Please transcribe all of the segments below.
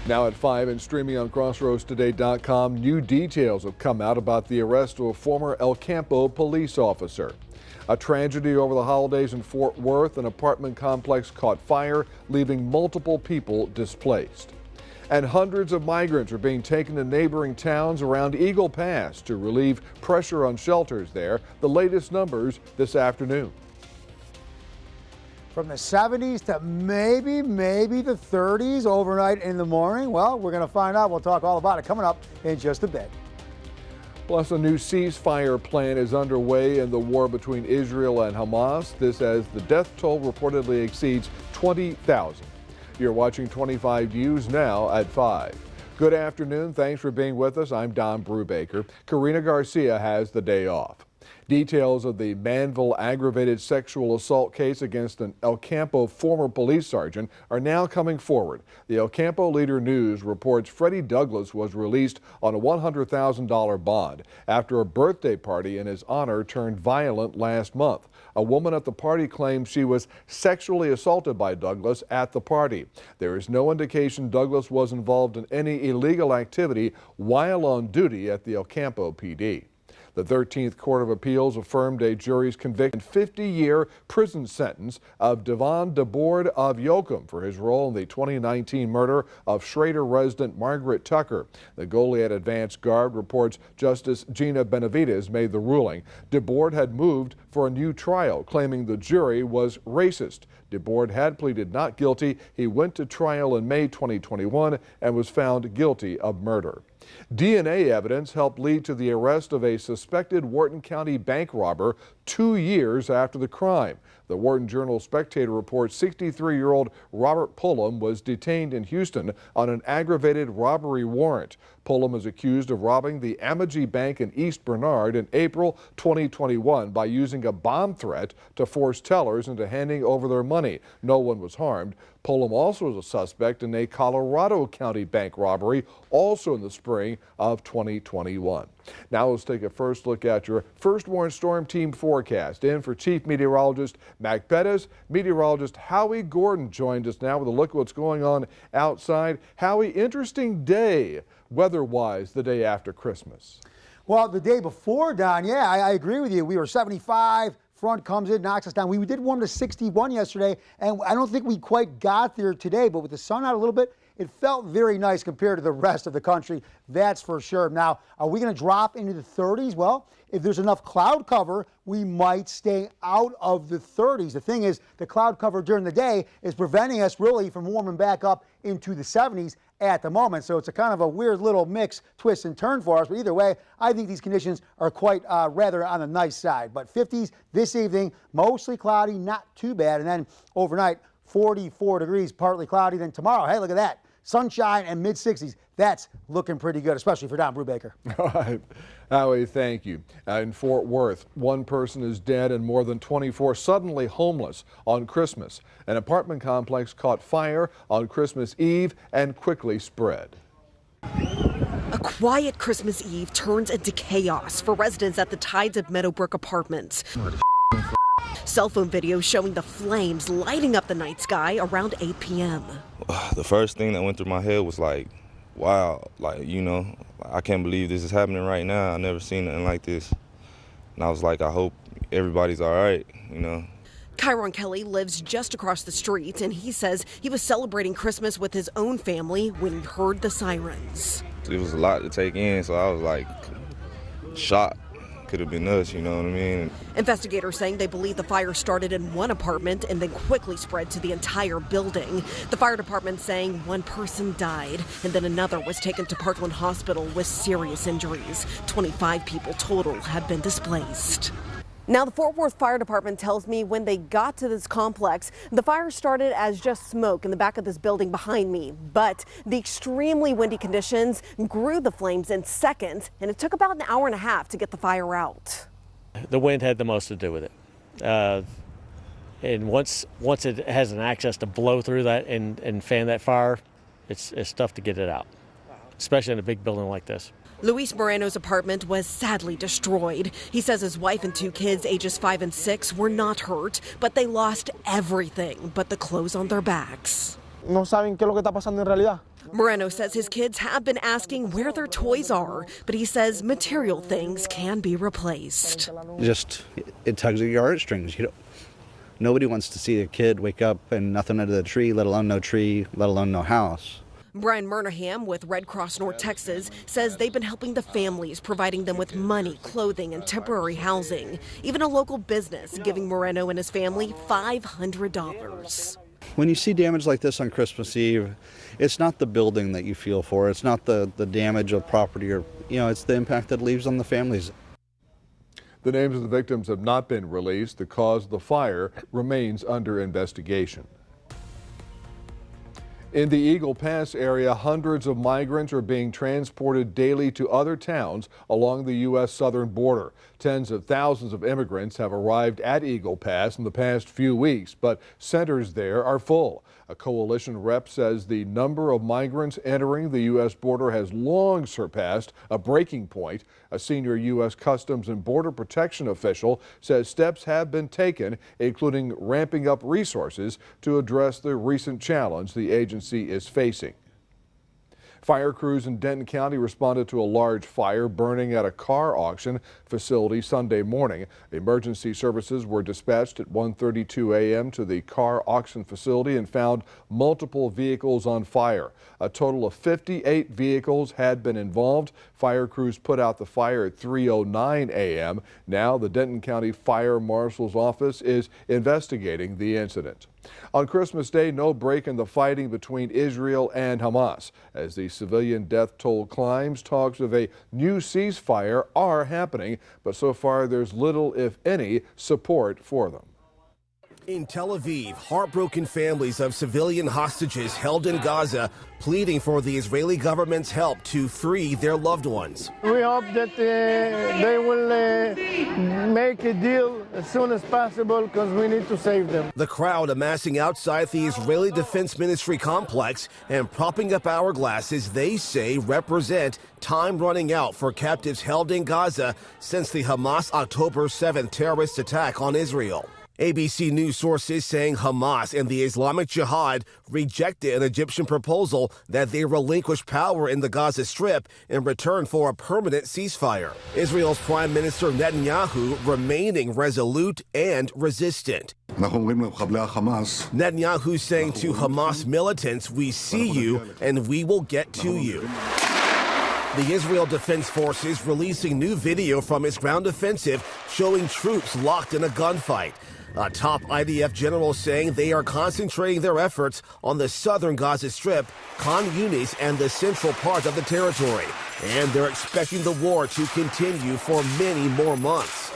Now at 5 and streaming on crossroadstoday.com, new details have come out about the arrest of a former El Campo police officer. A tragedy over the holidays in Fort Worth. An apartment complex caught fire, leaving multiple people displaced. And hundreds of migrants are being taken to neighboring towns around Eagle Pass to relieve pressure on shelters there. The latest numbers this afternoon. From the 70s to maybe the 30s overnight in the morning. Well, we're going to find out. We'll talk all about it coming up in just a bit. Plus, a new ceasefire plan is underway in the war between Israel and Hamas. This as the death toll reportedly exceeds 20,000. You're watching 25 News now at 5. Good afternoon. Thanks for being with us. I'm Don Brubaker. Karina Garcia has the day off. Details of the Manville aggravated sexual assault case against an El Campo former police sergeant are now coming forward. The El Campo Leader News reports Freddie Douglas was released on a $100,000 bond after a birthday party in his honor turned violent last month. A woman at the party claims she was sexually assaulted by Douglas at the party. There is no indication Douglas was involved in any illegal activity while on duty at the El Campo PD. The 13th Court of Appeals affirmed a jury's conviction 50-year prison sentence of Devon DeBoard of Yoakum for his role in the 2019 murder of Schrader resident Margaret Tucker. The Goliad Advance Guard reports Justice Gina Benavides made the ruling. DeBoard had moved for a new trial, claiming the jury was racist. DeBoard had pleaded not guilty. He went to trial in May 2021 and was found guilty of murder. DNA evidence helped lead to the arrest of a suspected Wharton County bank robber 2 years after the crime. The Wharton Journal-Spectator reports 63-year-old Robert Pullum was detained in Houston on an aggravated robbery warrant. Pullum is accused of robbing the Amagi Bank in East Bernard in April 2021 by using a bomb threat to force tellers into handing over their money. No one was harmed. Pullum also is a suspect in a Colorado County bank robbery, also in the spring of 2021. Now let's take a first look at your First Warn Storm Team forecast. In for Chief Meteorologist Mac Perez, meteorologist Howie Gordon joined us now with a look at what's going on outside. Howie, interesting day weather-wise the day after Christmas. Well, the day before, Don, yeah, I agree with you. We were 75. Front comes in, knocks us down. We did warm to 61 yesterday, and I don't think we quite got there today, but with the sun out a little bit, it felt very nice compared to the rest of the country, that's for sure. Now, are we going to drop into the 30s? Well, if there's enough cloud cover, we might stay out of the 30s. The thing is, the cloud cover during the day is preventing us really from warming back up into the 70s at the moment. So it's a kind of a weird little mix, twist and turn for us. But either way, I think these conditions are quite rather on the nice side. But 50s this evening, mostly cloudy, not too bad. And then overnight, 44 degrees, partly cloudy. Then tomorrow, hey, look at that. Sunshine and mid-60s. That's looking pretty good, especially for Don Brubaker. All right. Howie, thank you. In Fort Worth, one person is dead and more than 24 suddenly homeless on Christmas. An apartment complex caught fire on Christmas Eve and quickly spread. A quiet Christmas Eve turns into chaos for residents at the Tides of Meadowbrook Apartments. Cell phone video showing the flames lighting up the night sky around 8 p.m. The first thing that went through my head was like, wow, like, you know, I can't believe this is happening right now. I never seen nothing like this. And I was like, I hope everybody's all right, you know. Kyron Kelly lives just across the street, and he says he was celebrating Christmas with his own family when he heard the sirens. It was a lot to take in, so I was like shocked. Could have been us, you know what I mean? Investigators saying they believe the fire started in one apartment and then quickly spread to the entire building. The fire department saying one person died and then another was taken to Parkland Hospital with serious injuries. 25 people total have been displaced. Now, the Fort Worth Fire Department tells me when they got to this complex, the fire started as just smoke in the back of this building behind me. But the extremely windy conditions grew the flames in seconds, and it took about an hour and a half to get the fire out. The wind had the most to do with it. And once it has an access to blow through that and fan that fire, it's tough to get it out, especially in a big building like this. Luis Moreno's apartment was sadly destroyed. He says his wife and two kids, ages 5 and 6, were not hurt, but they lost everything but the clothes on their backs. no saben qué es lo que está pasando en realidad. Moreno says his kids have been asking where their toys are, but he says material things can be replaced. Just, it tugs at your heartstrings. Nobody wants to see a kid wake up and nothing under the tree, let alone no tree, let alone no house. Brian Murnaham with Red Cross North Texas says they've been helping the families, providing them with money, clothing, and temporary housing. Even a local business giving Moreno and his family $500. When you see damage like this on Christmas Eve, it's not the building that you feel for, it's not the damage of property, or it's the impact that it leaves on the families. The names of the victims have not been released. The cause of the fire remains under investigation. In the Eagle Pass area, hundreds of migrants are being transported daily to other towns along the U.S. southern border. Tens of thousands of immigrants have arrived at Eagle Pass in the past few weeks, but centers there are full. A coalition rep says the number of migrants entering the U.S. border has long surpassed a breaking point. A senior U.S. Customs and Border Protection official says steps have been taken, including ramping up resources to address the recent challenge the agency is facing. Fire crews in Denton County responded to a large fire burning at a car auction facility Sunday morning. Emergency services were dispatched at 1:32 a.m. to the car auction facility and found multiple vehicles on fire. A total of 58 vehicles had been involved. Fire crews put out the fire at 3:09 a.m. Now the Denton County Fire Marshal's office is investigating the incident. On Christmas Day, no break in the fighting between Israel and Hamas. As the civilian death toll climbs, talks of a new ceasefire are happening, but so far there's little, if any, support for them. In Tel Aviv, heartbroken families of civilian hostages held in Gaza pleading for the Israeli government's help to free their loved ones. We hope that they will make a deal as soon as possible because we need to save them. The crowd amassing outside the Israeli Defense Ministry complex and propping up hourglasses they say represent time running out for captives held in Gaza since the Hamas October 7th terrorist attack on Israel. ABC News sources saying Hamas and the Islamic Jihad rejected an Egyptian proposal that they relinquish power in the Gaza Strip in return for a permanent ceasefire. Israel's Prime Minister Netanyahu remaining resolute and resistant. Netanyahu saying to Hamas militants, "We see you and we will get to you." The Israel Defense Forces releasing new video from its ground offensive showing troops locked in a gunfight. A top IDF general saying they are concentrating their efforts on the southern Gaza Strip, Khan Yunis, and the central part of the territory. And they're expecting the war to continue for many more months.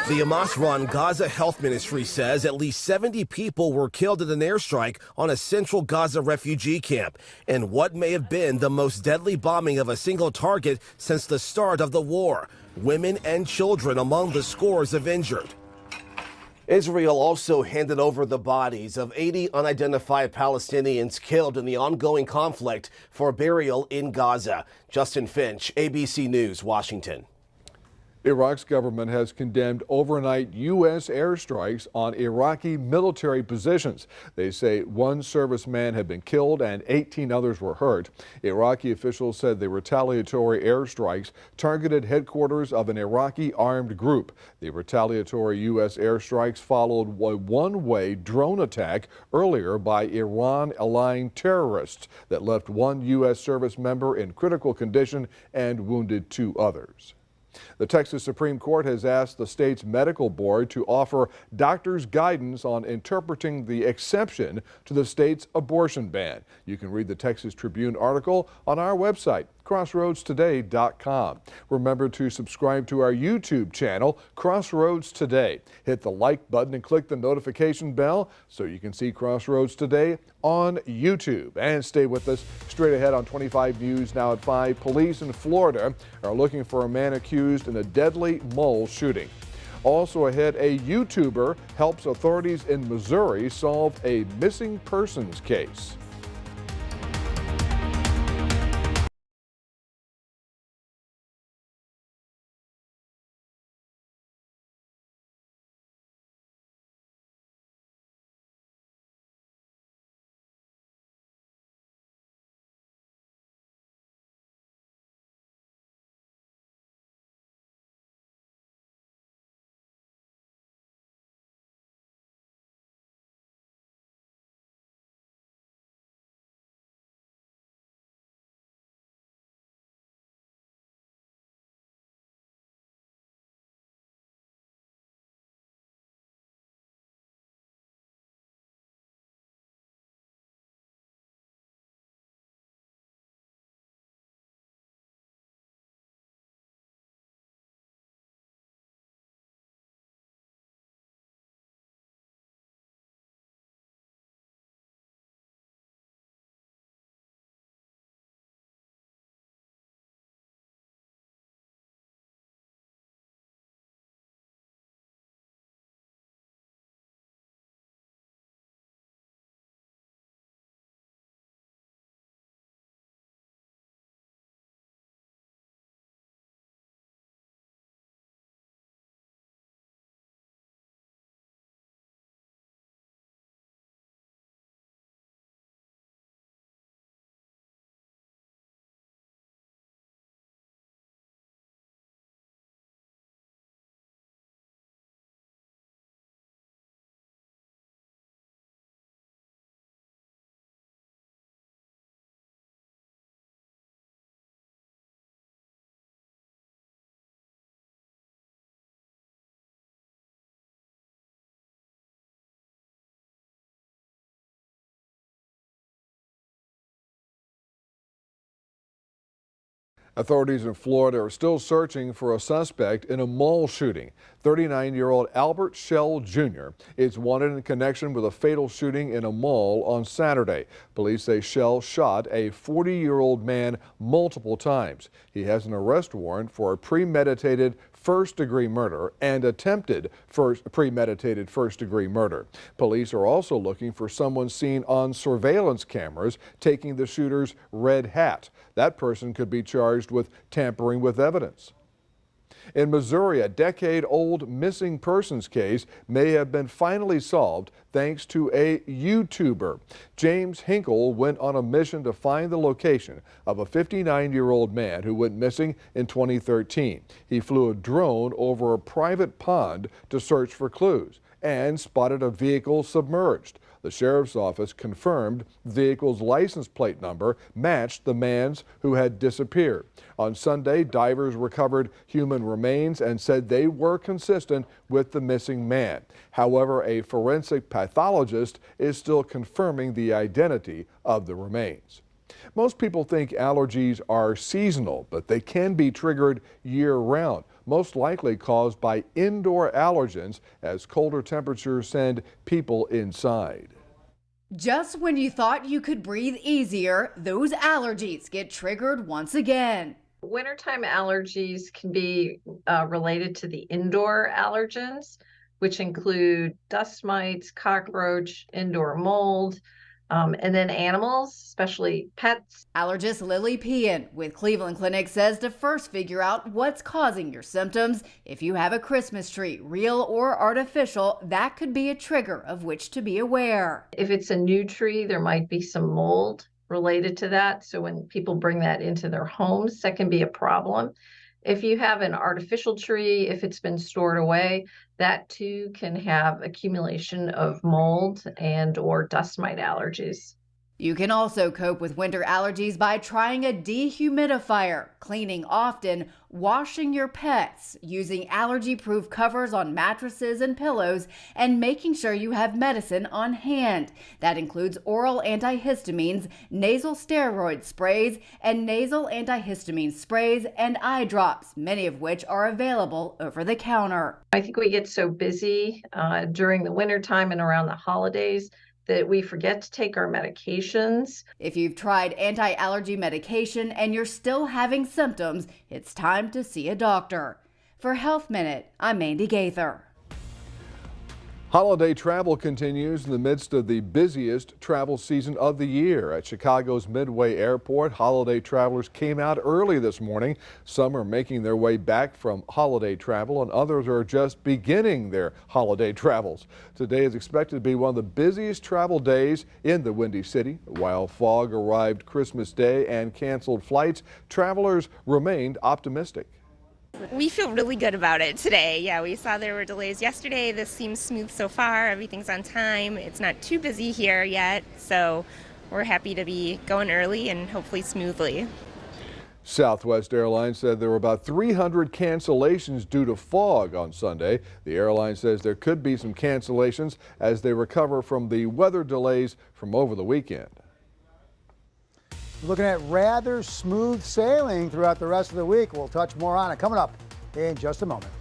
The Hamas-run Gaza Health Ministry says at least 70 people were killed in an airstrike on a central Gaza refugee camp in what may have been the most deadly bombing of a single target since the start of the war. Women and children among the scores of injured. Israel also handed over the bodies of 80 unidentified Palestinians killed in the ongoing conflict for burial in Gaza. Justin Finch, ABC News, Washington. Iraq's government has condemned overnight U.S. airstrikes on Iraqi military positions. They say one serviceman had been killed and 18 others were hurt. Iraqi officials said the retaliatory airstrikes targeted headquarters of an Iraqi armed group. The retaliatory U.S. airstrikes followed a one-way drone attack earlier by Iran-aligned terrorists that left one U.S. service member in critical condition and wounded 2 others. The Texas Supreme Court has asked the state's medical board to offer doctors guidance on interpreting the exception to the state's abortion ban. You can read the Texas Tribune article on our website, crossroadstoday.com. Remember to subscribe to our YouTube channel, Crossroads Today. Hit the like button and click the notification bell so you can see Crossroads Today on YouTube. And stay with us. Straight ahead on 25 News now at 5, police in Florida are looking for a man accused in a deadly mall shooting. Also ahead, a YouTuber helps authorities in Missouri solve a missing persons case. Authorities in Florida are still searching for a suspect in a mall shooting. 39-year-old Albert Shell Jr. is wanted in connection with a fatal shooting in a mall on Saturday. Police say Shell shot a 40-year-old man multiple times. He has an arrest warrant for a premeditated first-degree murder and attempted premeditated first-degree murder. Police are also looking for someone seen on surveillance cameras taking the shooter's red hat. That person could be charged with tampering with evidence. In Missouri, a decade-old missing persons case may have been finally solved thanks to a YouTuber. James Hinkle went on a mission to find the location of a 59-year-old man who went missing in 2013. He flew a drone over a private pond to search for clues and spotted a vehicle submerged. The sheriff's office confirmed the vehicle's license plate number matched the man's who had disappeared. On Sunday, divers recovered human remains and said they were consistent with the missing man. However, a forensic pathologist is still confirming the identity of the remains. Most people think allergies are seasonal, but they can be triggered year-round, most likely caused by indoor allergens as colder temperatures send people inside. Just when you thought you could breathe easier, those allergies get triggered once again. Wintertime allergies can be related to the indoor allergens, which include dust mites, cockroach, indoor mold, and then animals, especially pets. Allergist Lily Pean with Cleveland Clinic says to first figure out what's causing your symptoms. If you have a Christmas tree, real or artificial, that could be a trigger of which to be aware. If it's a new tree, there might be some mold related to that. So when people bring that into their homes, that can be a problem. If you have an artificial tree, if it's been stored away, that too can have accumulation of mold and or dust mite allergies. You can also cope with winter allergies by trying a dehumidifier, cleaning often, washing your pets, using allergy-proof covers on mattresses and pillows, and making sure you have medicine on hand. That includes oral antihistamines, nasal steroid sprays, and nasal antihistamine sprays and eye drops, many of which are available over the counter. I think we get so busy during the wintertime and around the holidays that we forget to take our medications. If you've tried anti-allergy medication and you're still having symptoms, it's time to see a doctor. For Health Minute, I'm Mandy Gaither. Holiday travel continues in the midst of the busiest travel season of the year. At Chicago's Midway Airport, holiday travelers came out early this morning. Some are making their way back from holiday travel, and others are just beginning their holiday travels. Today is expected to be one of the busiest travel days in the Windy City. While fog arrived Christmas Day and canceled flights, travelers remained optimistic. We feel really good about it today. Yeah, we saw there were delays yesterday. This seems smooth so far. Everything's on time. It's not too busy here yet, so we're happy to be going early and hopefully smoothly. Southwest Airlines said there were about 300 cancellations due to fog on Sunday. The airline says there could be some cancellations as they recover from the weather delays from over the weekend. Looking at rather smooth sailing throughout the rest of the week. We'll touch more on it coming up in just a moment.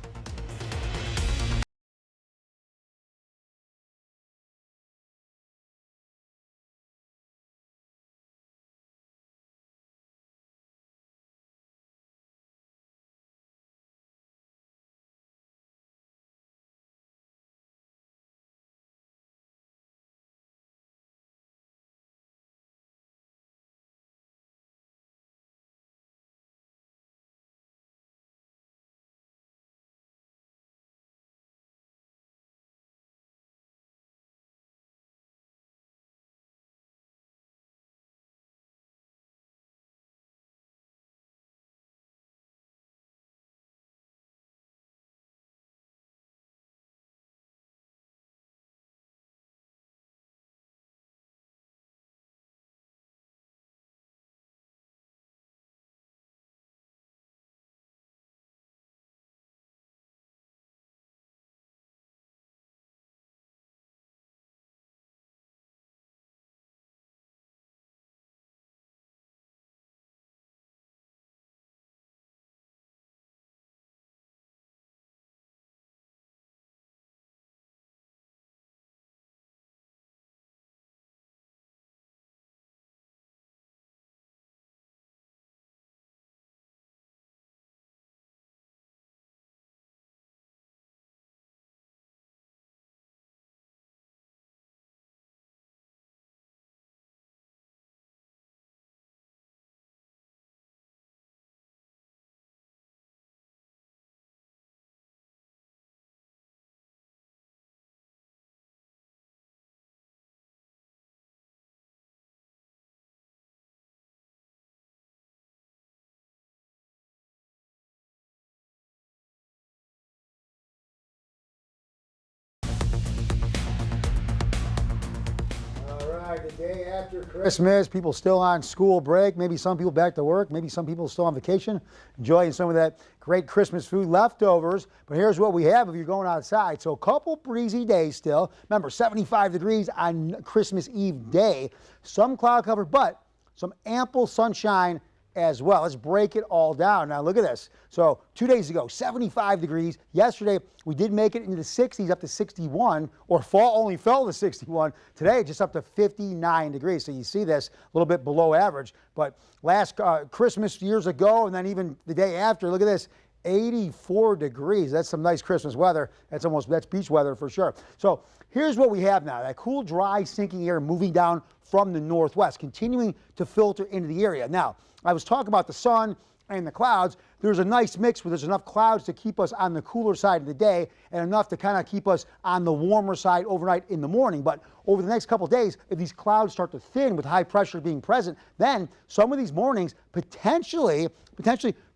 right, the day after Christmas, people still on school break. Maybe some people back to work. Maybe some people still on vacation, enjoying some of that great Christmas food leftovers. But here's what we have if you're going outside. So a couple breezy days still. Remember, 75 degrees on Christmas Eve day. Some cloud cover, but some ample sunshine as well. Let's break it all down. Now look at this. So 2 days ago, 75 degrees. Yesterday, we did make it into the 60s, up to 61, or fall only fell to 61. Today, just up to 59 degrees. So you see this a little bit below average. But last Christmas years ago, and then even the day after, look at this. 84 degrees. That's some nice Christmas weather. That's beach weather for sure. So here's what we have now. That cool, dry, sinking air moving down from the northwest, continuing to filter into the area. Now, I was talking about the sun and the clouds. There's a nice mix where there's enough clouds to keep us on the cooler side of the day and enough to kind of keep us on the warmer side overnight in the morning. But over the next couple of days, if these clouds start to thin with high pressure being present, then some of these mornings potentially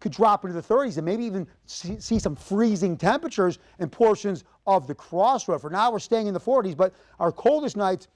could drop into the 30s and maybe even see some freezing temperatures in portions of the crossroad. For now, we're staying in the 40s, but our coldest nights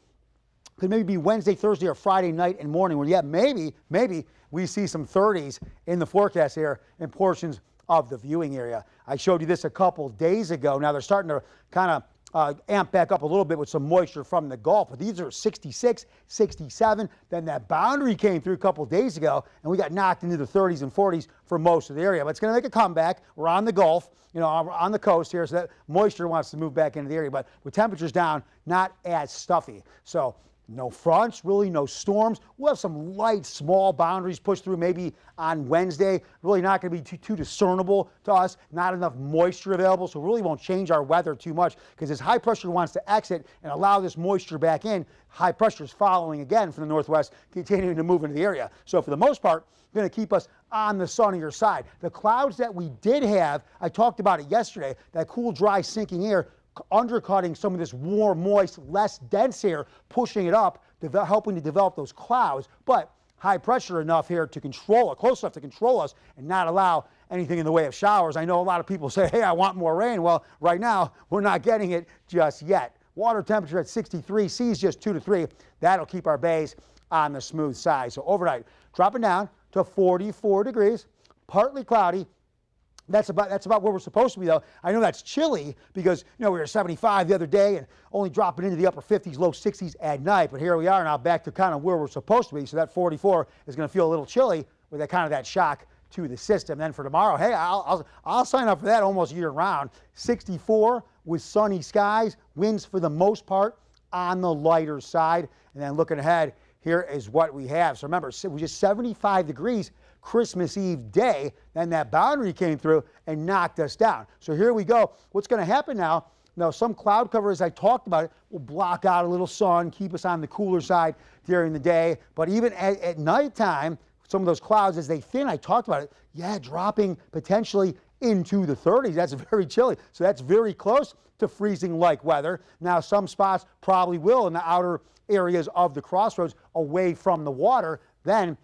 could maybe be Wednesday, Thursday, or Friday night and morning where, yeah, maybe we see some 30s in the forecast here in portions of the viewing area. I showed you this a couple days ago. Now they're starting to kind of amp back up a little bit with some moisture from the Gulf, but these are 66, 67. Then that boundary came through a couple days ago, and we got knocked into the 30s and 40s for most of the area. But it's going to make a comeback. We're on the Gulf, on the coast here, so that moisture wants to move back into the area. But with temperatures down, not as stuffy. So no fronts, really no storms. We'll have some light, small boundaries pushed through maybe on Wednesday. Really not going to be too discernible to us. Not enough moisture available, so really won't change our weather too much because as high pressure wants to exit and allow this moisture back in, high pressure is following again from the northwest, continuing to move into the area. So for the most part, going to keep us on the sunnier side. The clouds that we did have, I talked about it yesterday, that cool, dry, sinking air, undercutting some of this warm, moist, less dense air, pushing it up, helping to develop those clouds, but high pressure enough here to control it, close enough to control us and not allow anything in the way of showers. I know a lot of people say, hey, I want more rain. Well, right now, we're not getting it just yet. Water temperature at 63, seas just 2 to 3. That'll keep our bays on the smooth side. So overnight, dropping down to 44 degrees, partly cloudy. That's about where we're supposed to be, though. I know that's chilly because, we were 75 the other day and only dropping into the upper 50s, low 60s at night. But here we are now back to kind of where we're supposed to be. So that 44 is going to feel a little chilly with that shock to the system. Then for tomorrow, hey, I'll sign up for that almost year round. 64 with sunny skies, winds for the most part on the lighter side. And then looking ahead, here is what we have. So remember, it was just 75 degrees Christmas Eve day, then that boundary came through and knocked us down. So here we go. What's going to happen now, some cloud cover, as I talked about it, will block out a little sun, keep us on the cooler side during the day. But even at nighttime, some of those clouds, as they thin, I talked about it, dropping potentially into the 30s. That's very chilly. So that's very close to freezing-like weather. Now, some spots probably will in the outer areas of the crossroads away from the water. Then,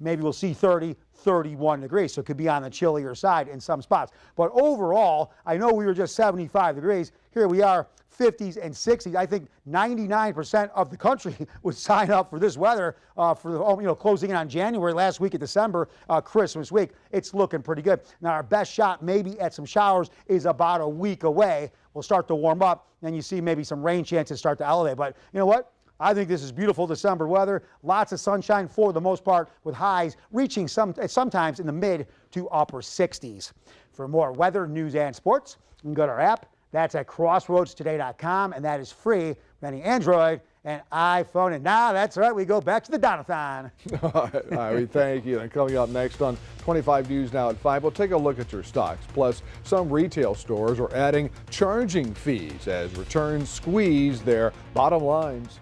maybe we'll see 30, 31 degrees. So it could be on the chillier side in some spots. But overall, I know we were just 75 degrees. Here we are, 50s and 60s. I think 99% of the country would sign up for this weather for closing in on January, last week of December, Christmas week. It's looking pretty good. Now, our best shot maybe at some showers is about a week away. We'll start to warm up, and you see maybe some rain chances start to elevate. But you know what? I think this is beautiful December weather. Lots of sunshine for the most part, with highs reaching sometimes in the mid to upper 60s. For more weather, news, and sports, you can go to our app. That's at crossroadstoday.com, and that is free for any Android and iPhone. And now, that's right, we go back to the Donathon. All right, we thank you. And coming up next on 25 News Now at 5, we'll take a look at your stocks. Plus, some retail stores are adding charging fees as returns squeeze their bottom lines.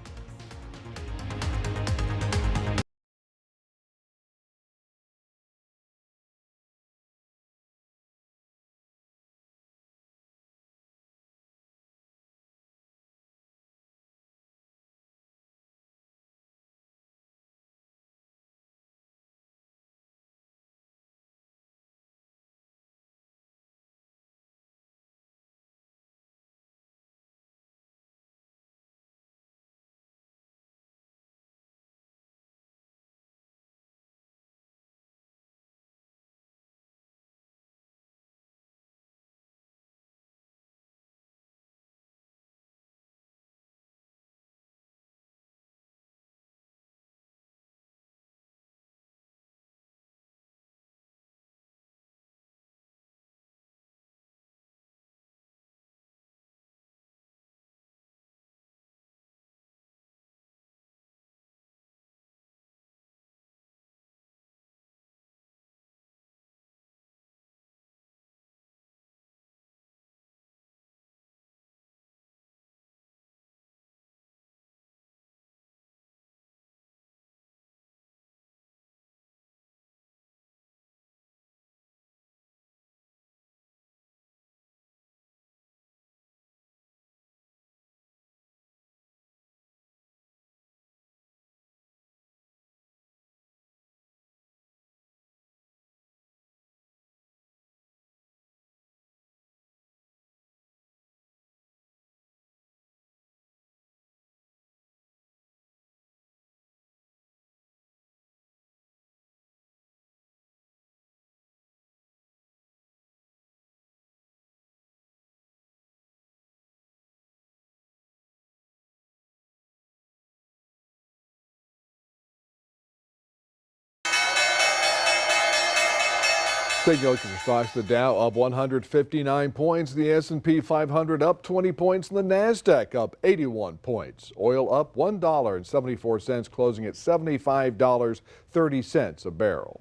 Take a look at the stocks. The Dow up 159 points. The S&P 500 up 20 points. And the NASDAQ up 81 points. Oil up $1.74, closing at $75.30 a barrel.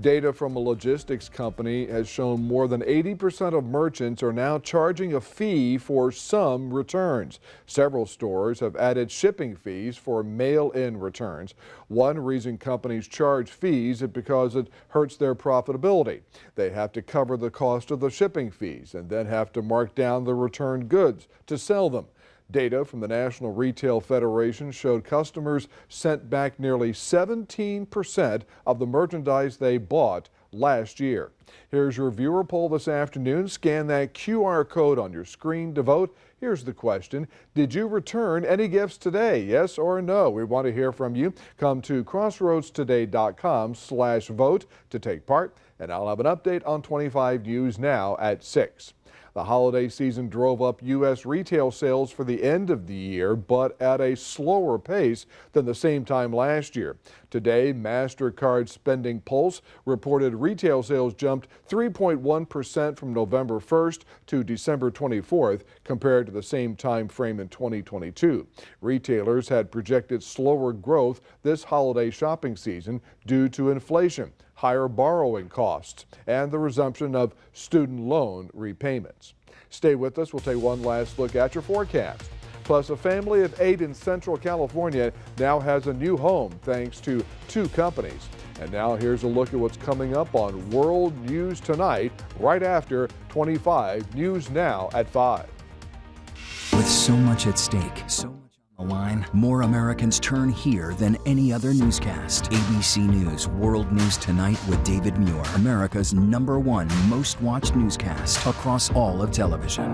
Data from a logistics company has shown more than 80% of merchants are now charging a fee for some returns. Several stores have added shipping fees for mail-in returns. One reason companies charge fees is because it hurts their profitability. They have to cover the cost of the shipping fees and then have to mark down the returned goods to sell them. Data from the National Retail Federation showed customers sent back nearly 17% of the merchandise they bought last year. Here's your viewer poll this afternoon. Scan that QR code on your screen to vote. Here's the question. Did you return any gifts today? Yes or no? We want to hear from you. Come to crossroadstoday.com/vote to take part. And I'll have an update on 25 News Now at 6. The holiday season drove up U.S. retail sales for the end of the year, but at a slower pace than the same time last year. Today, MasterCard Spending Pulse reported retail sales jumped 3.1% from November 1st to December 24th compared to the same time frame in 2022. Retailers had projected slower growth this holiday shopping season due to inflation, higher borrowing costs, and the resumption of student loan repayments. Stay with us. We'll take one last look at your forecast. Plus, a family of 8 in Central California now has a new home thanks to 2 companies. And now here's a look at what's coming up on World News Tonight, right after 25 News Now at 5. With so much at stake, so much on the line, more Americans turn here than any other newscast. ABC News World News Tonight with David Muir, America's #1 most watched newscast across all of television.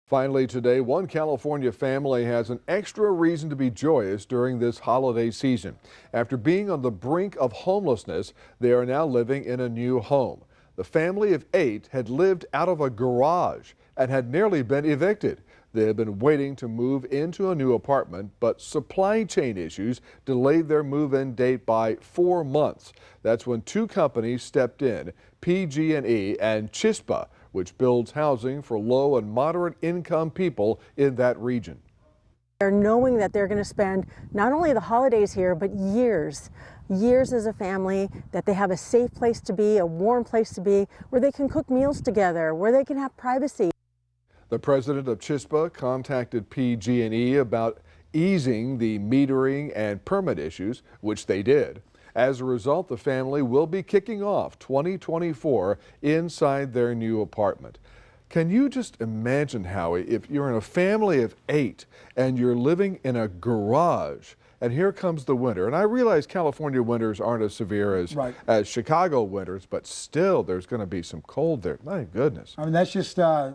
Finally today, one California family has an extra reason to be joyous during this holiday season. After being on the brink of homelessness, they are now living in a new home. The family of 8 had lived out of a garage and had nearly been evicted. They have been waiting to move into a new apartment, but supply chain issues delayed their move-in date by 4 months. That's when two companies stepped in, PG&E and Chispa, which builds housing for low and moderate income people in that region. They're knowing that they're going to spend not only the holidays here, but years as a family, that they have a safe place to be, a warm place to be, where they can cook meals together, where they can have privacy. The president of Chispa contacted PG&E about easing the metering and permit issues, which they did. As a result, the family will be kicking off 2024 inside their new apartment. Can you just imagine, Howie, if you're in a family of 8 and you're living in a garage, and here comes the winter. And I realize California winters aren't as severe as Chicago winters, but still there's going to be some cold there. My goodness. I mean, that's just like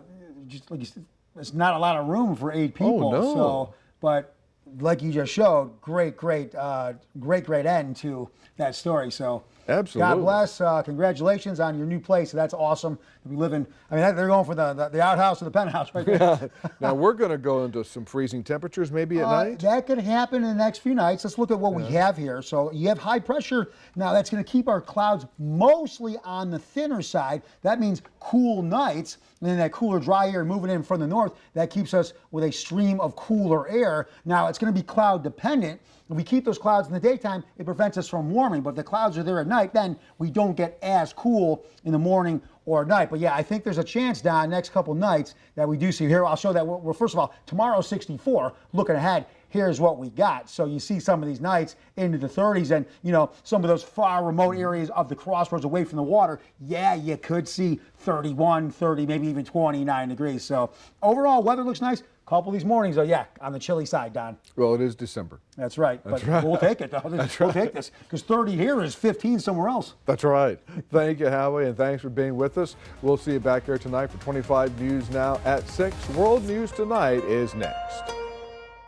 you said, it's not a lot of room for 8 people. Oh, no. So, but like you just showed, great end to that story. So absolutely. God bless. Congratulations on your new place. That's awesome. To be living. I mean, they're going for the outhouse or the penthouse right there. Yeah. Now we're going to go into some freezing temperatures maybe at night. That could happen in the next few nights. Let's look at what we have here. So you have high pressure. Now that's going to keep our clouds mostly on the thinner side. That means cool nights. And then that cooler, dry air moving in from the north, that keeps us with a stream of cooler air. Now, it's going to be cloud dependent. If we keep those clouds in the daytime, it prevents us from warming. But if the clouds are there at night, then we don't get as cool in the morning or at night. But yeah, I think there's a chance, Don, next couple nights that we do see here. I'll show that. Well, first of all, tomorrow 64. Looking ahead, here's what we got. So you see some of these nights into the 30s, and you know, some of those far remote areas of the crossroads away from the water, yeah, you could see 31, 30, maybe even 29 degrees. So overall, weather looks nice. Couple of these mornings, though, yeah, on the chilly side, Don. Well, it is December. That's right. But we'll take it, though. We'll take this, because 30 here is 15 somewhere else. That's right. Thank you, Howie, and thanks for being with us. We'll see you back here tonight for 25 News Now at 6. World News Tonight is next.